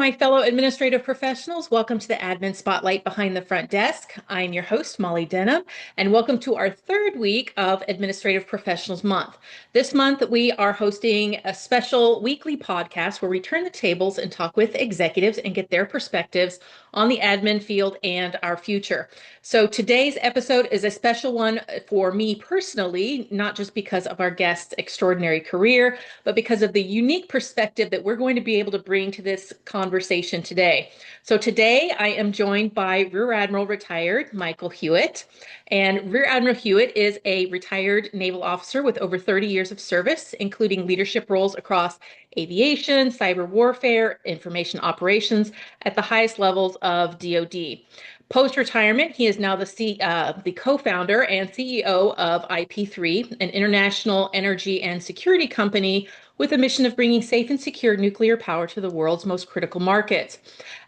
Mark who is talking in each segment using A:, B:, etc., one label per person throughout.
A: my fellow administrative professionals. Welcome to the Admin Spotlight Behind the Front Desk. I'm your host, Molly Denham, and welcome to our third week of Administrative Professionals Month. This month, we are hosting a special weekly podcast where we turn the tables and talk with executives and get their perspectives on the admin field and our future. So today's episode is a special one for me personally, not just because of our guest's extraordinary career, but because of the unique perspective that we're going to be able to bring to this conversation today. So today I am joined by Rear Admiral retired Michael Hewitt. And Rear Admiral Hewitt is a retired naval officer with over 30 years of service, including leadership roles across aviation, cyber warfare, information operations at the highest levels of DoD. Post-retirement, he is now the co-founder and CEO of IP3, an international energy and security company with a mission of bringing safe and secure nuclear power to the world's most critical markets.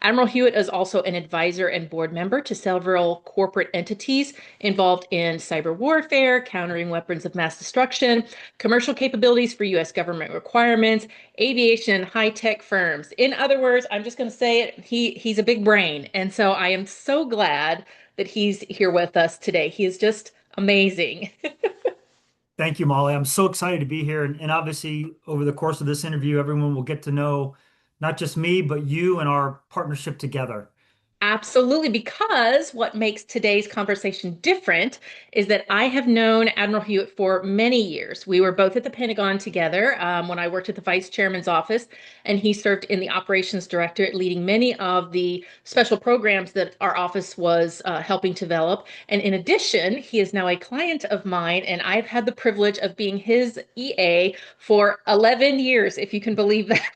A: Admiral Hewitt is also an advisor and board member to several corporate entities involved in cyber warfare, countering weapons of mass destruction, commercial capabilities for U.S. government requirements, aviation, high-tech firms. In other words, I'm just going to say it, he's a big brain. And so I am so glad that he's here with us today. He is just amazing.
B: Thank you, Molly. I'm so excited to be here. And obviously, over the course of this interview, everyone will get to know not just me, but you and our partnership together.
A: Absolutely, because what makes today's conversation different is that I have known Admiral Hewitt for many years. We were both at the Pentagon together when I worked at the Vice Chairman's office, and he served in the Operations Directorate, leading many of the special programs that our office was helping develop. And in addition, he is now a client of mine, and I've had the privilege of being his EA for 11 years, if you can believe that.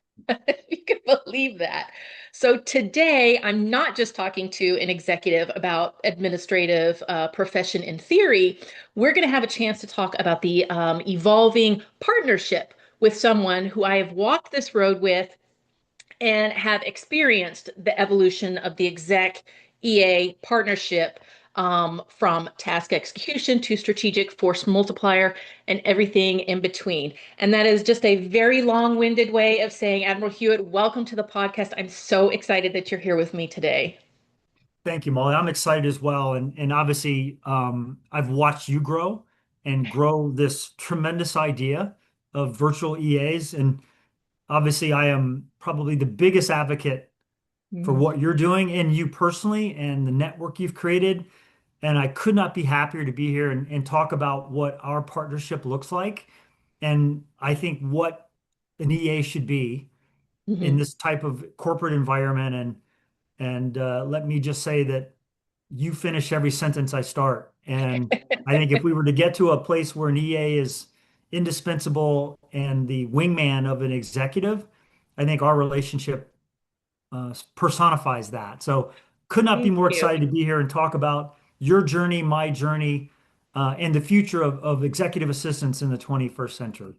A: If you can believe that. So today, I'm not just talking to an executive about administrative profession in theory. We're going to have a chance to talk about the evolving partnership with someone who I have walked this road with and have experienced the evolution of the exec EA partnership from task execution to strategic force multiplier and everything in between. And that is just a very long-winded way of saying, Admiral Hewitt, welcome to the podcast. I'm so excited that you're here with me today.
B: Thank you, Molly. I'm excited as well. And obviously, I've watched you grow and grow this tremendous idea of virtual EAs. And obviously, I am probably the biggest advocate for
A: Mm.
B: what you're doing and you personally and the network you've created. And I could not be happier to be here and talk about what our partnership looks like. And I think what an EA should be in
A: Mhm.
B: this type of corporate environment. And let me just say that you finish every sentence I start. And I think if we were to get to a place where an EA is indispensable and the wingman of an executive, I think our relationship personifies that. So could not be
A: Thank
B: more
A: you.
B: excited to be here and talk about your journey, my journey, and the future of executive assistants in the 21st century.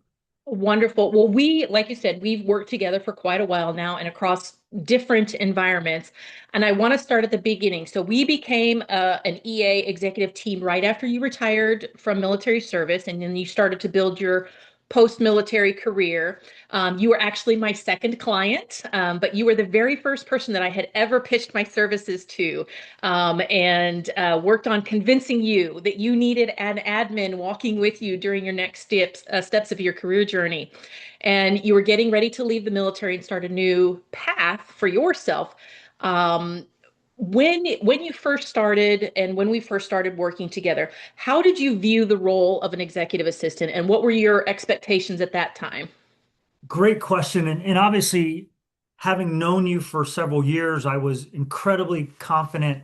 A: Wonderful. Well, like you said, we've worked together for quite a while now and across different environments. And I want to start at the beginning. So we became an EA executive team right after you retired from military service, and then you started to build your post-military career. You were actually my second client, but you were the very first person that I had ever pitched my services to, and worked on convincing you that you needed an admin walking with you during your next steps of your career journey. And you were getting ready to leave the military and start a new path for yourself. Um, when you first started and when we first started working together, how did you view the role of an executive assistant and what were your expectations at that time?
B: Great question. And obviously, having known you for several years, I was incredibly confident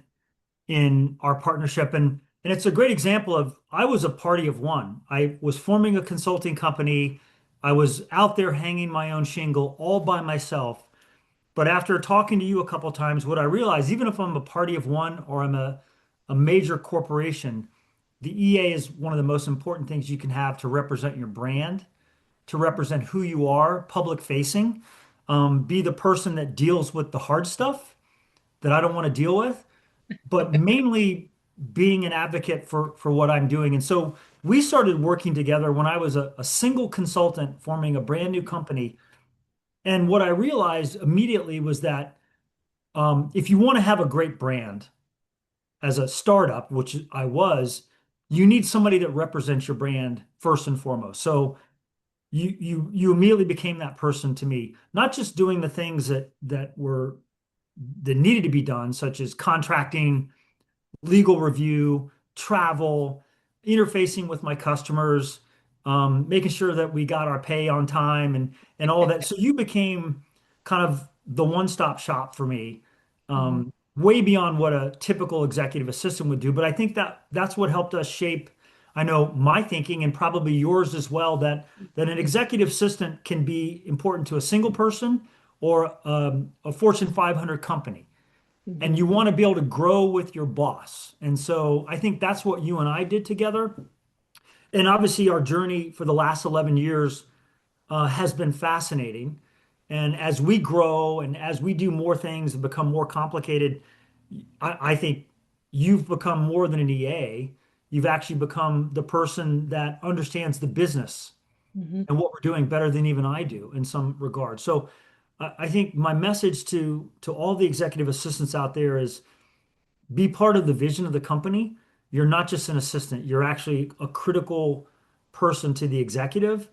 B: in our partnership. And it's a great example of I was a party of one. I was forming a consulting company. I was out there hanging my own shingle all by myself. But after talking to you a couple times, what I realized, even if I'm a party of one or I'm a major corporation, the EA is one of the most important things you can have to represent your brand, to represent who you are, public facing, be the person that deals with the hard stuff that I don't want to deal with, but mainly being an advocate for what I'm doing. And so we started working together when I was a single consultant forming a brand new company. And what I realized immediately was that if you want to have a great brand as a startup, which I was, you need somebody that represents your brand first and foremost. So you immediately became that person to me, not just doing the things that needed to be done, such as contracting, legal review, travel, interfacing with my customers, making sure that we got our pay on time and all that. So you became kind of the one-stop shop for me,
A: Mhm.
B: way beyond what a typical executive assistant would do. But I think that that's what helped us shape, I know, my thinking and probably yours as well, that an executive assistant can be important to a single person or a Fortune 500 company, and
A: Mhm.
B: you want to be able to grow with your boss. And so I think that's what you and I did together. And obviously, our journey for the last 11 years has been fascinating. And as we grow and as we do more things and become more complicated, I think you've become more than an EA. You've actually become the person that understands the business
A: Mhm.
B: and what we're doing better than even I do in some regard. So I think my message to all the executive assistants out there is be part of the vision of the company. You're not just an assistant, you're actually a critical person to the executive.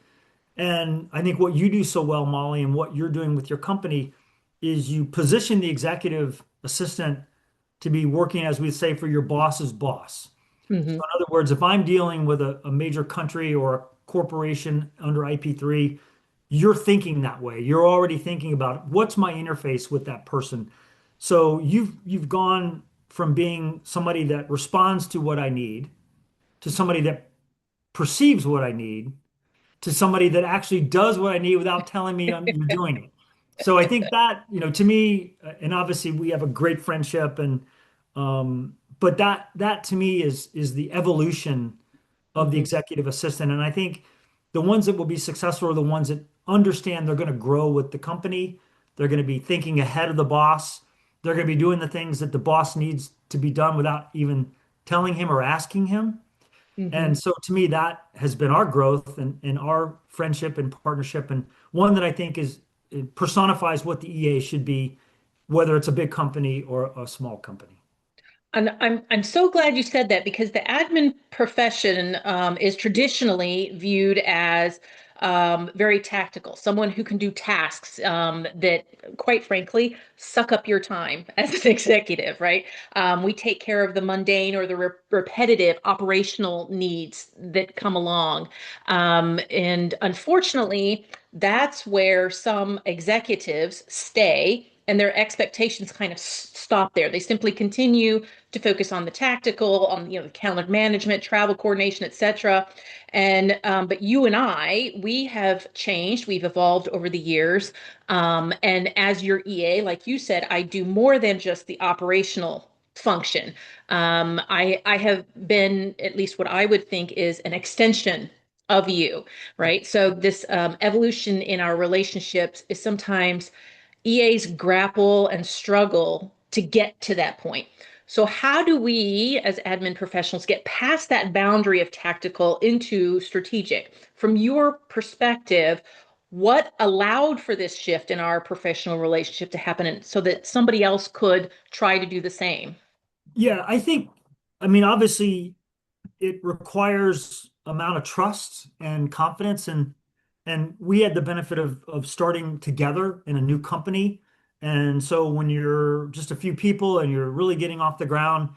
B: And I think what you do so well, Molly, and what you're doing with your company is you position the executive assistant to be working, as we say, for your boss's boss. So,
A: Mhm.
B: in other words, if I'm dealing with a major country or a corporation under IP3, you're thinking that way. You're already thinking about what's my interface with that person. So you've gone from being somebody that responds to what I need to somebody that perceives what I need to somebody that actually does what I need without telling me you're doing it. So I think that, to me, and obviously we have a great friendship but that to me is the evolution of the
A: Mhm.
B: executive assistant. And I think the ones that will be successful are the ones that understand they're going to grow with the company. They're going to be thinking ahead of the boss. They're going to be doing the things that the boss needs to be done without even telling him or asking him.
A: Mhm.
B: And so to me, that has been our growth and our friendship and partnership, and one that I think is it personifies what the EA should be, whether it's a big company or a small company.
A: And I'm so glad you said that because the admin profession is traditionally viewed as very tactical, someone who can do tasks that, quite frankly, suck up your time as an executive, right? We take care of the mundane or the repetitive operational needs that come along. And unfortunately, that's where some executives stay and their expectations kind of stop there. They simply continue to focus on the tactical, on the calendar management, travel coordination, etc. And but you and I, we have changed. We've evolved over the years. And as your EA, like you said, I do more than just the operational function. I have been at least what I would think is an extension of you, right? So this evolution in our relationships is sometimes EAs grapple and struggle to get to that point. So, how do we as admin professionals get past that boundary of tactical into strategic? From your perspective, what allowed for this shift in our professional relationship to happen so that somebody else could try to do the same?
B: Yeah, I think, I mean, obviously it requires amount of trust and confidence and we had the benefit of starting together in a new company. And so when you're just a few people and you're really getting off the ground,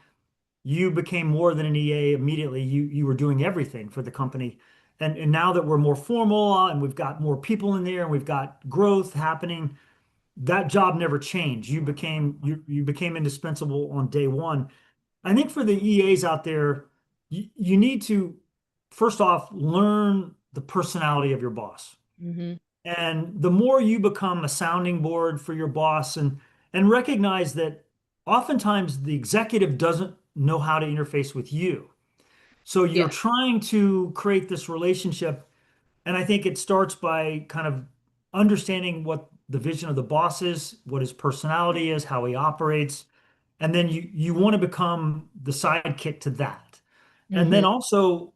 B: you became more than an EA immediately. You were doing everything for the company. And now that we're more formal and we've got more people in there and we've got growth happening, that job never changed. You became indispensable on day one. I think for the EAs out there, you need to first off learn the personality of your boss.
A: Mm-hmm.
B: And the more you become a sounding board for your boss and recognize that oftentimes the executive doesn't know how to interface with you. So you're
A: Yeah.
B: trying to create this relationship, and I think it starts by kind of understanding what the vision of the boss is, what his personality is, how he operates, and then you want to become the sidekick to that. And then
A: Mm-hmm.
B: also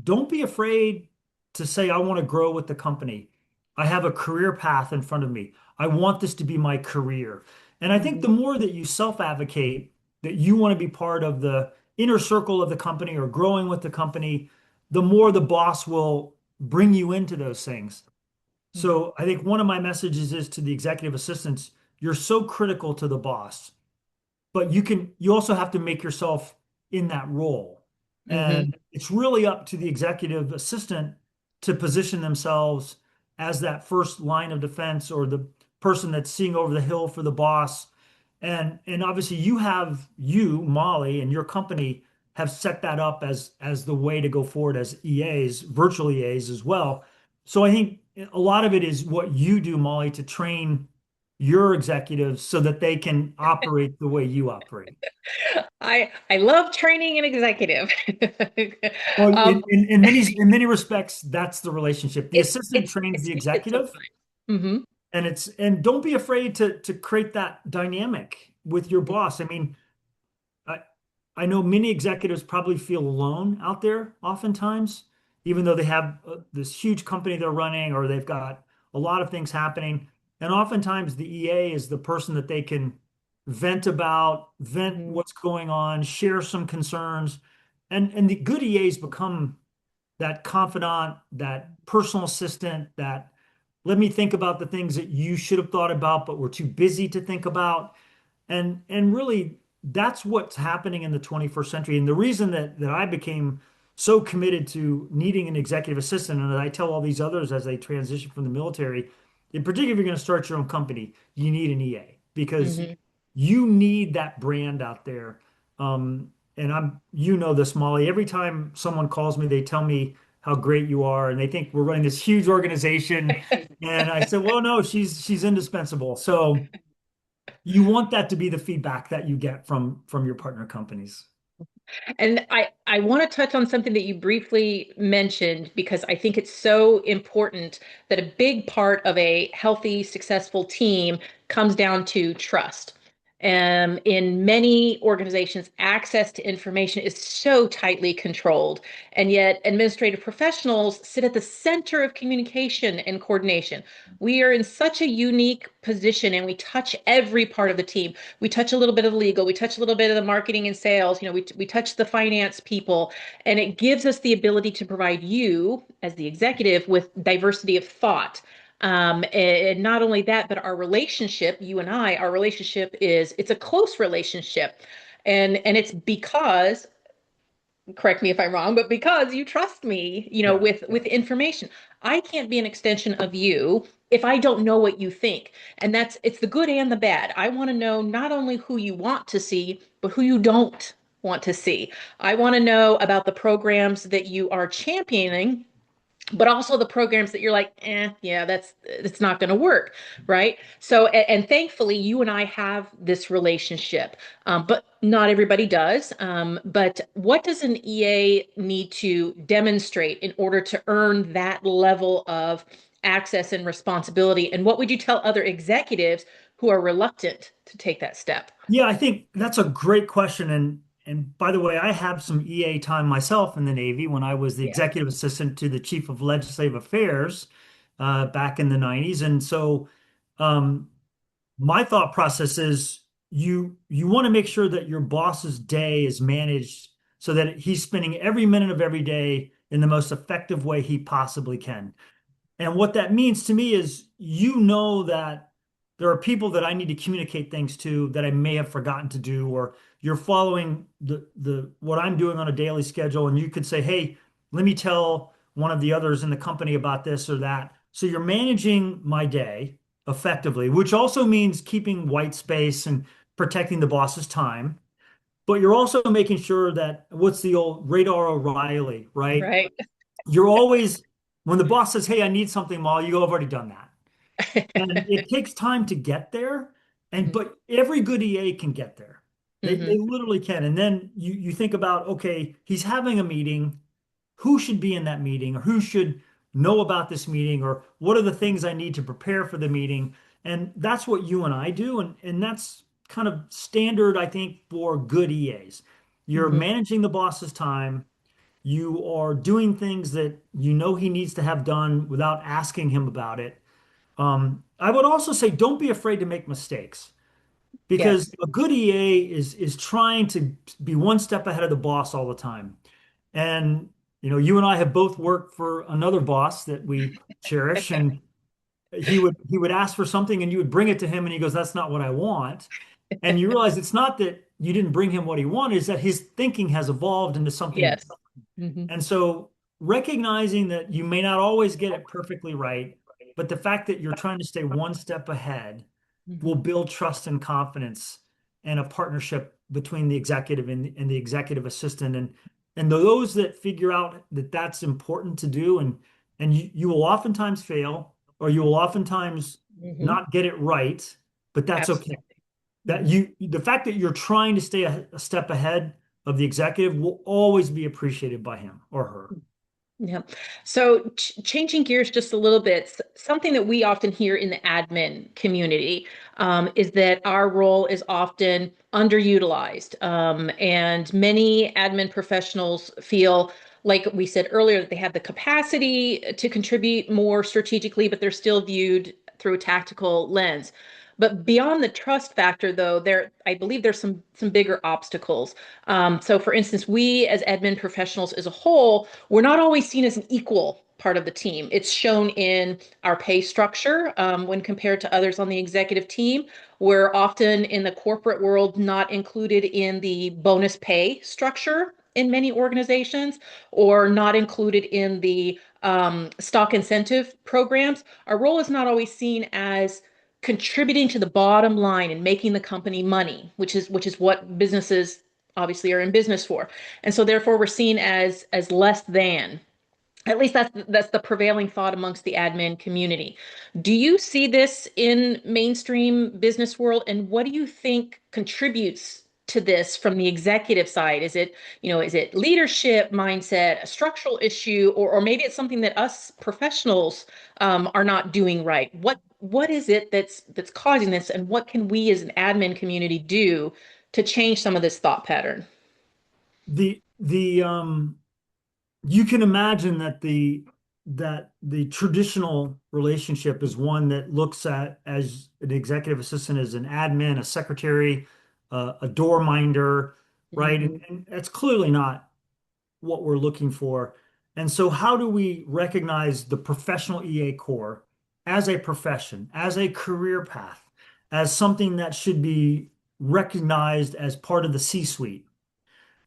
B: don't be afraid to say, I want to grow with the company. I have a career path in front of me. I want this to be my career. And I think
A: Mhm.
B: the more that you self-advocate that you want to be part of the inner circle of the company or growing with the company, the more the boss will bring you into those things.
A: Mhm.
B: So I think one of my messages is to the executive assistants, you're so critical to the boss, but you also have to make yourself in that role.
A: Mhm.
B: And it's really up to the executive assistant to position themselves as that first line of defense or the person that's seeing over the hill for the boss. And obviously you, Molly, and your company have set that up as the way to go forward as EAs, virtual EAs as well. So I think a lot of it is what you do, Molly, to train your executives so that they can operate the way you operate.
A: I love training an executive.
B: Well,
A: Um,
B: in many respects, that's the relationship. The assistant trains the
A: it's so
B: executive,
A: fun. Hmm.
B: and don't be afraid to create that dynamic with your boss. I mean, I I know many executives probably feel alone out there oftentimes, even though they have this huge company they're running or they've got a lot of things happening. And oftentimes the EA is the person that they can vent
A: Hmm.
B: what's going on, share some concerns. And the good EAs become that confidant, that personal assistant, that let me think about the things that you should have thought about, but were too busy to think about. And really, that's what's happening in the 21st century. And the reason that I became so committed to needing an executive assistant, and I tell all these others as they transition from the military, in particular, if you're going to start your own company, you need an EA because
A: Hmm.
B: you need that brand out there. And you know this, Molly. Every time someone calls me, they tell me how great you are, and they think we're running this huge organization. And I said, well, no, she's indispensable. So you want that to be the feedback that you get from your partner companies.
A: And I want to touch on something that you briefly mentioned because I think it's so important that a big part of a healthy, successful team comes down to trust. In many organizations, access to information is so tightly controlled, and yet administrative professionals sit at the center of communication and coordination. We are in such a unique position, and we touch every part of the team. We touch a little bit of legal, we touch a little bit of the marketing and sales, we touch the finance people, and it gives us the ability to provide you as the executive with diversity of thought. And not only that, but our relationship, you and I, our relationship it's a close relationship. And it's because, correct me if I'm wrong, but because you trust me,
B: Yeah.
A: with information. I can't be an extension of you if I don't know what you think. And it's the good and the bad. I want to know not only who you want to see, but who you don't want to see. I want to know about the programs that you are championing, but also the programs that you're like, yeah, it's not going to work, right? So, and thankfully, you and I have this relationship, but not everybody does. But what does an EA need to demonstrate in order to earn that level of access and responsibility? And what would you tell other executives who are reluctant to take that step?
B: Yeah, I think that's a great question. And by the way, I have some EA time myself in the Navy when I was the
A: Yeah.
B: executive assistant to the Chief of Legislative Affairs back in the 90s. And so um, my thought process is you want to make sure that your boss's day is managed so that he's spending every minute of every day in the most effective way he possibly can. And what that means to me is you know that there are people that I need to communicate things to that I may have forgotten to do, or you're following the what I'm doing on a daily schedule, and you could say, hey, let me tell one of the others in the company about this or that. So you're managing my day effectively, which also means keeping white space and protecting the boss's time. But you're also making sure that what's the old Radar O'Reilly, right?
A: Right.
B: You're always, when the boss says, hey, I need something, Molly, you go, I've already done that. And it takes time to get there. And
A: Hmm.
B: but every good EA can get there. They
A: Hmm.
B: literally can. And then you think about, okay, he's having a meeting. Who should be in that meeting, or who should know about this meeting, or what are the things I need to prepare for the meeting? And that's what you and I do. And that's kind of standard, I think, for good EAs. You're
A: Hmm.
B: managing the boss's time. You are doing things that you know he needs to have done without asking him about it. I would also say don't be afraid to make mistakes.
A: Yes.
B: because a good EA is trying to be one step ahead of the boss all the time. And you and I have both worked for another boss that we cherish, and he would ask for something and you would bring it to him and he goes, "That's not what I want." And you realize it's not that you didn't bring him what he wanted, is that his thinking has evolved into something.
A: Yes. Hmm.
B: And so recognizing that you may not always get it perfectly right, but the fact that you're trying to stay one step ahead will
A: Hmm.
B: build trust and confidence and a partnership between the executive and the executive assistant. And those that figure out that that's important to do, and you will oftentimes fail, or you will oftentimes
A: Hmm.
B: not get it right, but that's okay.
A: Absolutely.
B: That
A: Hmm.
B: the fact that you're trying to stay a step ahead of the executive will always be appreciated by him or her.
A: Yeah. So changing gears just a little bit, something that we often hear in the admin community is that our role is often underutilized. And many admin professionals feel, like we said earlier, that they have the capacity to contribute more strategically, but they're still viewed through a tactical lens. But beyond the trust factor, though, I believe there's some bigger obstacles. So, for instance, we as admin professionals as a whole, we're not always seen as an equal part of the team. It's shown in our pay structure when compared to others on the executive team. We're often in the corporate world not included in the bonus pay structure in many organizations, or not included in the stock incentive programs. Our role is not always seen as contributing to the bottom line and making the company money, which is what businesses obviously are in business for. And so therefore we're seen as less than. At least that's the prevailing thought amongst the admin community. Do you see this in mainstream business world, and what do you think contributes to this from the executive side? Is it leadership mindset, a structural issue, or maybe it's something that us professionals are not doing right? What is it that's causing this, and what can we as an admin community do to change some of this thought pattern?
B: The you can imagine that the traditional relationship is one that looks at as an executive assistant as an admin, a secretary, a door minder, right?
A: Mhm.
B: And that's clearly not what we're looking for. And so, how do we recognize the professional EA core as a profession, as a career path, as something that should be recognized as part of the C-suite?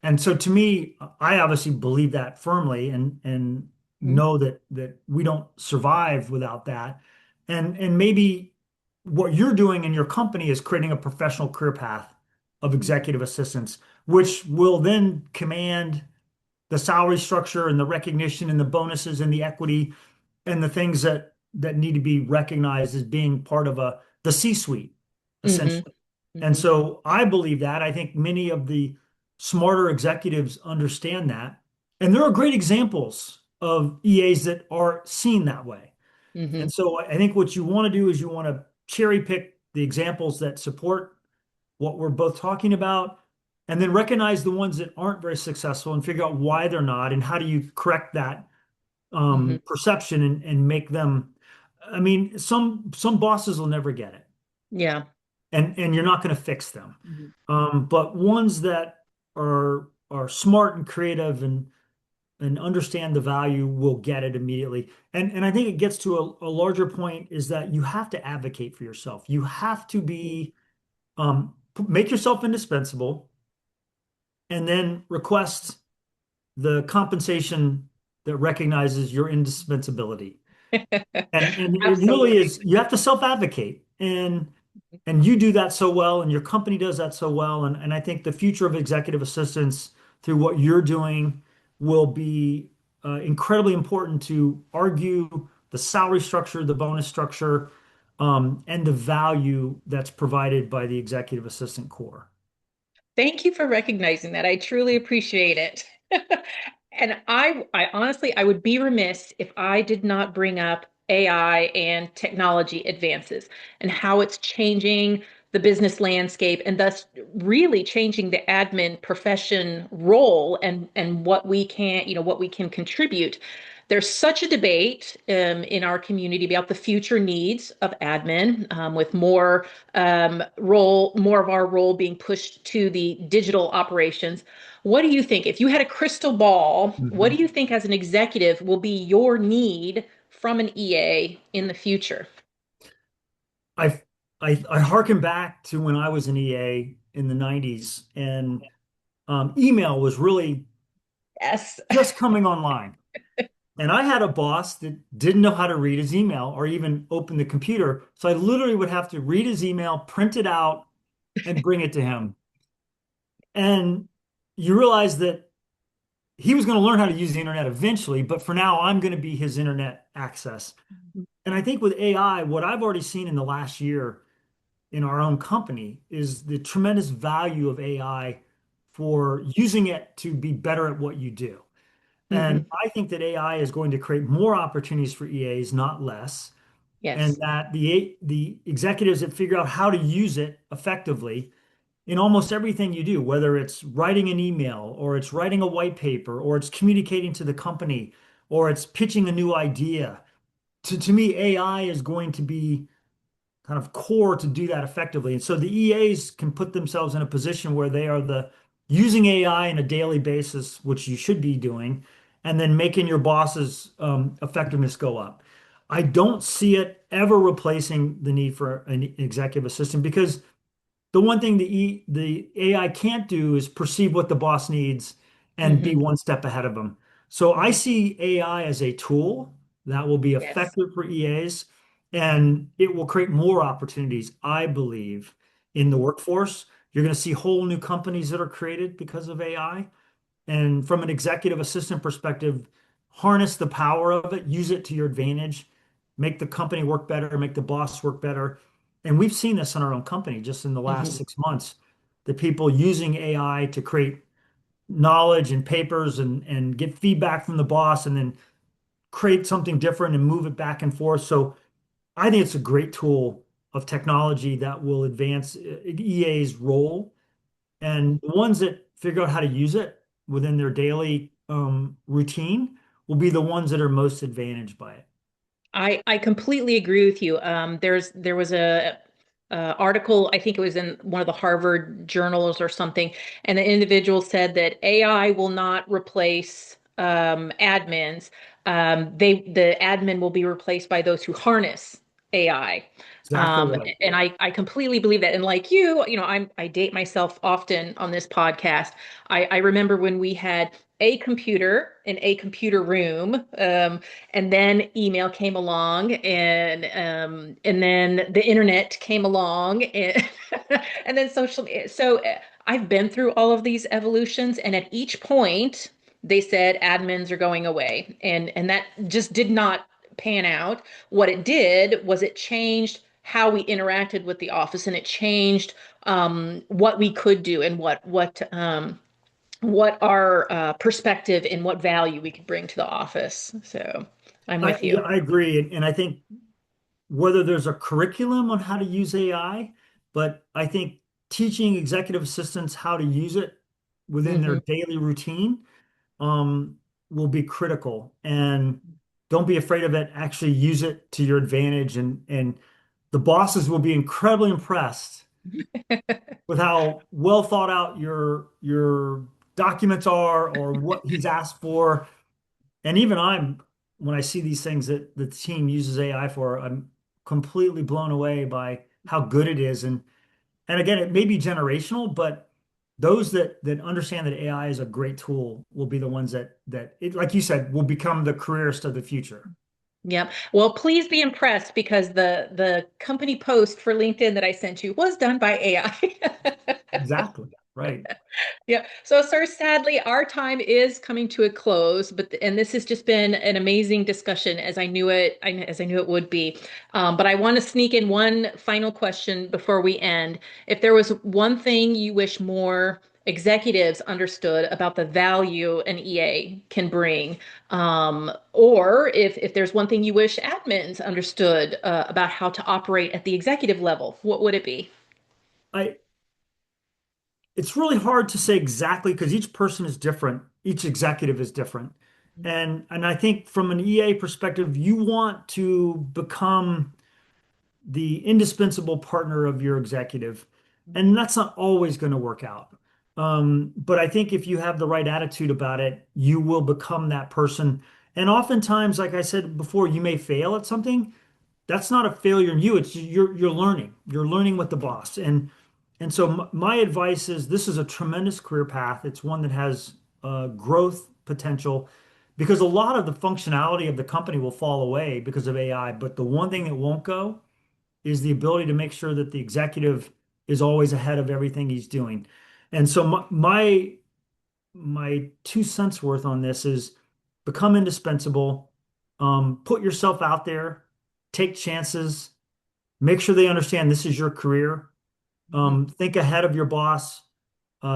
B: And so to me, I obviously believe that firmly and
A: Mhm.
B: know that we don't survive without that. And maybe what you're doing in your company is creating a professional career path of executive assistants, which will then command the salary structure and the recognition and the bonuses and the equity and the things that need to be recognized as being part of the C-suite,
A: Mhm.
B: essentially. And
A: Mhm.
B: so I believe that. I think many of the smarter executives understand that. And there are great examples of EAs that are seen that way. And
A: Mhm.
B: so I think what you want to do is you want to cherry pick the examples that support what we're both talking about, and then recognize the ones that aren't very successful and figure out why they're not and how do you correct that
A: Mhm.
B: perception and make them. I mean, some bosses will never get it,
A: Yeah.
B: and you're not going to fix them.
A: Mhm.
B: But ones that are smart and creative and understand the value will get it immediately. And I think it gets to a larger point is that you have to advocate for yourself. You have to be make yourself indispensable and then request the compensation that recognizes your indispensability. And it really
A: Absolutely.
B: is, you have to self-advocate. And you do that so well, and your company does that so well. And I think the future of executive assistants through what you're doing will be incredibly important to argue the salary structure, the bonus structure, and the value that's provided by the executive assistant core.
A: Thank you for recognizing that. I truly appreciate it. And I honestly, I would be remiss if I did not bring up AI and technology advances and how it's changing the business landscape, and thus really changing the admin profession role and what we can contribute. there's such a debate in our community about the future needs of admin, with more of our role being pushed to the digital operations. What do you think? If you had a crystal ball, what do
B: Mhm.
A: you think as an executive will be your need from an EA in the future?
B: I I harken back to when I was an EA in the 90s, and email was really
A: Yes.
B: just coming online. And I had a boss that didn't know how to read his email or even open the computer. So I literally would have to read his email, print it out, and bring it to him. And you realize that he was going to learn how to use the internet eventually, but for now, I'm going to be his internet access. And I think with AI, what I've already seen in the last year in our own company is the tremendous value of AI for using it to be better at what you do. And
A: Hmm.
B: I think that AI is going to create more opportunities for EAs, not less, and
A: Yes.
B: that the executives that figure out how to use it effectively in almost everything you do, whether it's writing an email or it's writing a white paper or it's communicating to the company or it's pitching a new idea. To me, AI is going to be kind of core to do that effectively. And so the EAs can put themselves in a position where they are the using AI on a daily basis, which you should be doing, and then making your boss's effectiveness go up. I don't see it ever replacing the need for an executive assistant because the one thing the AI can't do is perceive what the boss needs and be
A: Hmm.
B: one step ahead of them. So I
A: Hmm.
B: see AI as a tool that will be
A: Yes.
B: effective for EAs, and it will create more opportunities, I believe, in the workforce. You're going to see whole new companies that are created because of AI. And from an executive assistant perspective, harness the power of it, use it to your advantage, make the company work better, make the boss work better. And we've seen this in our own company just in the last
A: Hmm.
B: 6 months, the people using AI to create knowledge and papers and get feedback from the boss and then create something different and move it back and forth. So I think it's a great tool of technology that will advance EA's role, and the ones that figure out how to use it within their daily routine will be the ones that are most advantaged by it.
A: I completely agree with you. There was a article, I think it was in one of the Harvard journals or something, and the individual said that AI will not replace admins. The admin will be replaced by those who harness AI.
B: Exactly right.
A: And I completely believe that. And like I date myself often on this podcast. I remember when we had a computer in a computer room. And then email came along, and then the internet came along, and and then social media. So I've been through all of these evolutions, and at each point they said admins are going away, and that just did not pan out. What it did was it changed how we interacted with the office, and it changed what we could do and what our perspective and what value we could bring to the office. So I'm with
B: Yeah,
A: you.
B: I agree. And I think whether there's a curriculum on how to use AI, but I think teaching executive assistants how to use it within their
A: Hmm.
B: daily routine um, will be critical. And don't be afraid of it. Actually use it to your advantage. And the bosses will be incredibly impressed with how well thought out your documents are or what he's asked for. And even when I see these things that the team uses AI for, I'm completely blown away by how good it is. And again, it may be generational, but those that understand that AI is a great tool will be the ones that it, like you said, will become the careerist of the future.
A: Yep. Well, please be impressed because the company post for LinkedIn that I sent you was done by AI.
B: Exactly. Right.
A: Yeah. So, sir, sadly, our time is coming to a close, and this has just been an amazing discussion as I knew it would be. But I want to sneak in one final question before we end. If there was one thing you wish more executives understood about the value an EA can bring, or if there's one thing you wish admins understood about how to operate at the executive level, what would it be?
B: I It's really hard to say exactly because each person is different. Each executive is different. And I think from an EA perspective, you want to become the indispensable partner of your executive. And that's not always going to work out. But I think if you have the right attitude about it, you will become that person. And oftentimes, like I said before, you may fail at something. That's not a failure in you. It's you're learning. You're learning with the boss. And so my advice is this is a tremendous career path. It's one that has growth potential because a lot of the functionality of the company will fall away because of AI. But the one thing that won't go is the ability to make sure that the executive is always ahead of everything he's doing. And so my 2 cents worth on this is become indispensable, put yourself out there, take chances, make sure they understand this is your career.
A: Mhm.
B: Think ahead of your boss.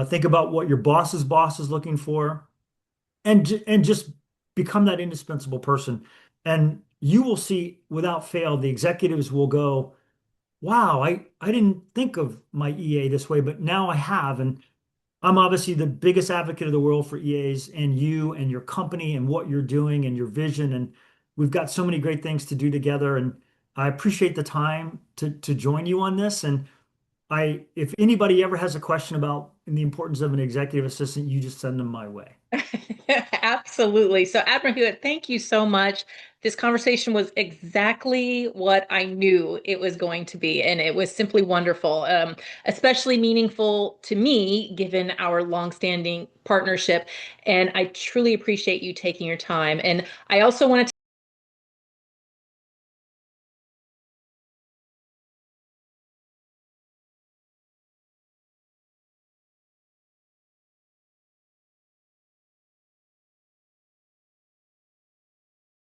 B: Think about what your boss's boss is looking for, and just become that indispensable person. And you will see, without fail, the executives will go, wow, I didn't think of my EA this way, but now I have. And I'm obviously the biggest advocate of the world for EAs and you and your company and what you're doing and your vision. And we've got so many great things to do together. And I appreciate the time to join you on this. And if anybody ever has a question about the importance of an executive assistant, you just send them my way.
A: Absolutely. So, Admiral Hewitt, thank you so much. This conversation was exactly what I knew it was going to be, and it was simply wonderful, especially meaningful to me given our longstanding partnership. And I truly appreciate you taking your time. And I also want to